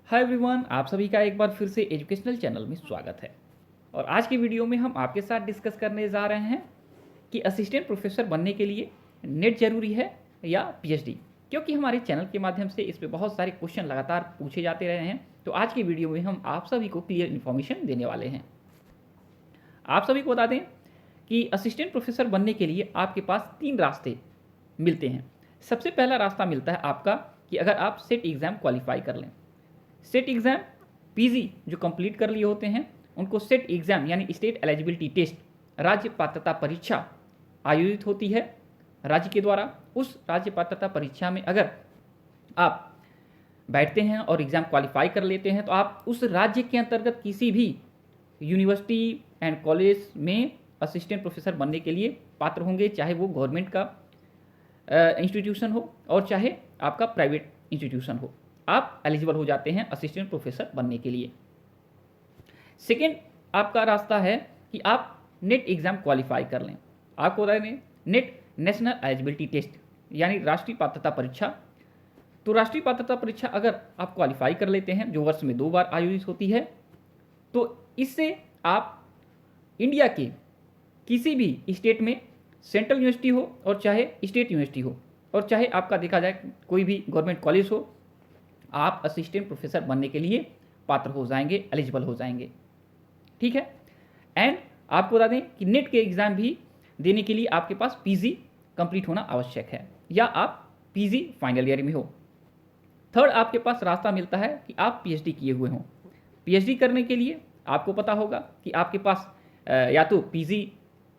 Hi everyone, आप सभी का एक बार फिर से एजुकेशनल चैनल में स्वागत है। और आज की वीडियो में हम आपके साथ डिस्कस करने जा रहे हैं कि असिस्टेंट प्रोफेसर बनने के लिए नेट जरूरी है या पीएचडी। क्योंकि हमारे चैनल के माध्यम से इस पे बहुत सारे क्वेश्चन लगातार पूछे जाते रहे हैं, तो आज की वीडियो में हम आप सभी को क्लियर इन्फॉर्मेशन देने वाले हैं। आप सभी को बता दें कि असिस्टेंट प्रोफेसर बनने के लिए आपके पास 3 रास्ते मिलते हैं। सबसे पहला रास्ता मिलता है आपका कि अगर आप सेट एग्ज़ाम क्वालिफाई कर लें। सेट एग्ज़ाम पीजी जो कंप्लीट कर लिए होते हैं उनको सेट एग्ज़ाम यानी स्टेट एलिजिबिलिटी टेस्ट, राज्य पात्रता परीक्षा आयोजित होती है राज्य के द्वारा। उस राज्य पात्रता परीक्षा में अगर आप बैठते हैं और एग्ज़ाम क्वालिफाई कर लेते हैं तो आप उस राज्य के अंतर्गत किसी भी यूनिवर्सिटी एंड कॉलेज में असिस्टेंट प्रोफेसर बनने के लिए पात्र होंगे, चाहे वो गवर्नमेंट का इंस्टीट्यूशन हो और चाहे आपका प्राइवेट इंस्टीट्यूशन हो। आप एलिजिबल हो जाते हैं असिस्टेंट प्रोफेसर बनने के लिए। सेकेंड आपका रास्ता है कि आप नेट एग्ज़ाम क्वालिफाई कर लें। आपको बता दें नेट नेशनल एलिजिबिलिटी टेस्ट यानी राष्ट्रीय पात्रता परीक्षा। तो राष्ट्रीय पात्रता परीक्षा अगर आप क्वालिफाई कर लेते हैं, जो वर्ष में 2 बार आयोजित होती है, तो इससे आप इंडिया के किसी भी स्टेट में सेंट्रल यूनिवर्सिटी हो और चाहे स्टेट यूनिवर्सिटी हो और चाहे आपका देखा जाए कोई भी गवर्नमेंट कॉलेज हो, आप असिस्टेंट प्रोफेसर बनने के लिए पात्र हो जाएंगे, एलिजिबल हो जाएंगे। ठीक है। एंड आपको बता दें कि नेट के एग्ज़ाम भी देने के लिए आपके पास पीजी कंप्लीट होना आवश्यक है या आप पीजी फाइनल ईयर में हो। थर्ड आपके पास रास्ता मिलता है कि आप पीएचडी किए हुए हों। पीएचडी करने के लिए आपको पता होगा कि आपके पास या तो पीजी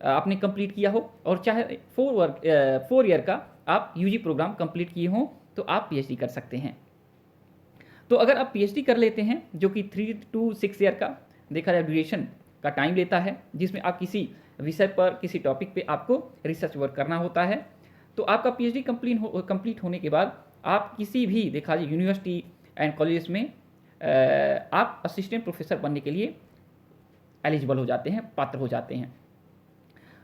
आपने कंप्लीट किया हो और चाहे 4 ईयर का आप यूजी प्रोग्राम कंप्लीट किए हों तो आप पीएचडी कर सकते हैं। तो अगर आप पीएचडी कर लेते हैं, जो कि 3 to 6 ईयर का देखा जाए ड्यूरेशन का टाइम लेता है, जिसमें आप किसी विषय पर किसी टॉपिक पे आपको रिसर्च वर्क करना होता है, तो आपका पीएचडी कंप्लीट होने के बाद आप किसी भी देखा जाए यूनिवर्सिटी एंड कॉलेज में आप असिस्टेंट प्रोफेसर बनने के लिए एलिजिबल हो जाते हैं, पात्र हो जाते हैं।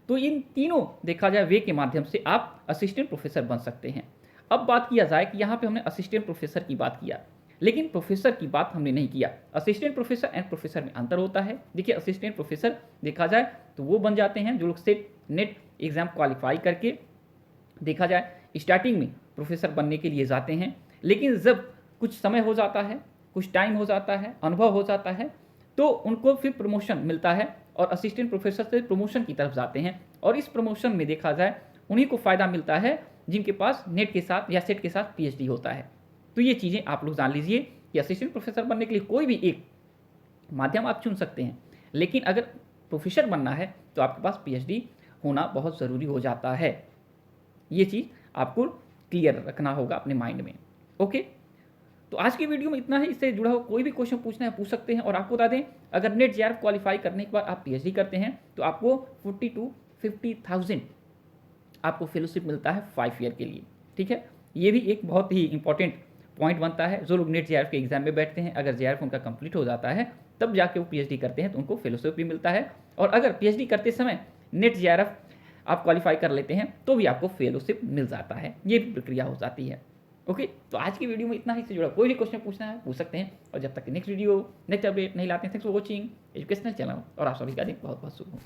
तो इन तीनों देखा जाए वे के माध्यम से आप असिस्टेंट प्रोफेसर बन सकते हैं। अब बात किया जाए कि यहाँ पे हमने असिस्टेंट प्रोफेसर की बात किया, लेकिन प्रोफेसर की बात हमने नहीं किया। असिस्टेंट प्रोफेसर एंड प्रोफेसर में अंतर होता है। देखिए, असिस्टेंट प्रोफेसर देखा जाए तो वो बन जाते हैं जो लोग सेट नेट एग्ज़ाम क्वालिफाई करके देखा जाए स्टार्टिंग में प्रोफेसर बनने के लिए जाते हैं, लेकिन जब कुछ समय हो जाता है, कुछ टाइम हो जाता है, अनुभव हो जाता है, तो उनको फिर प्रमोशन मिलता है और असिस्टेंट प्रोफेसर से प्रमोशन की तरफ जाते हैं। और इस प्रमोशन में देखा जाए उन्हीं को फ़ायदा मिलता है जिनके पास नेट के साथ या सेट के साथ पीएचडी होता है। तो ये चीज़ें आप लोग जान लीजिए कि असिस्टेंट प्रोफेसर बनने के लिए कोई भी एक माध्यम आप चुन सकते हैं, लेकिन अगर प्रोफेसर बनना है तो आपके पास पीएचडी होना बहुत ज़रूरी हो जाता है। ये चीज़ आपको क्लियर रखना होगा अपने माइंड में। ओके, तो आज की वीडियो में इतना ही। इससे जुड़ा हुआ कोई भी क्वेश्चन पूछना है पूछ सकते हैं। और आपको बता दें, अगर नेट जेआरएफ क्वालिफाई करने के बाद आप पीएचडी करते हैं तो आपको 40 to 50,000 आपको फेलोशिप मिलता है 5 ईयर के लिए। ठीक है, ये भी एक बहुत ही इंपॉर्टेंट पॉइंट बनता है। जो लोग नेट जेआरएफ के एग्जाम में बैठते हैं, अगर जेआरएफ उनका कंप्लीट हो जाता है तब जाके वो पीएचडी करते हैं तो उनको फेलोशिप भी मिलता है। और अगर पीएचडी करते समय नेट जेआरएफ आप क्वालिफाई कर लेते हैं तो भी आपको फेलोशिप मिल जाता है। ये भी प्रक्रिया हो जाती है। ओके, तो आज की वीडियो में इतना ही। से जुड़ा कोई भी क्वेश्चन पूछना है पूछ सकते हैं। और जब तक नेक्स्ट वीडियो नेक्स्ट अपडेट नहीं लाते हैं, thanks for watching educational channel. और आप सभी का दिन बहुत बहुत शुभ हो।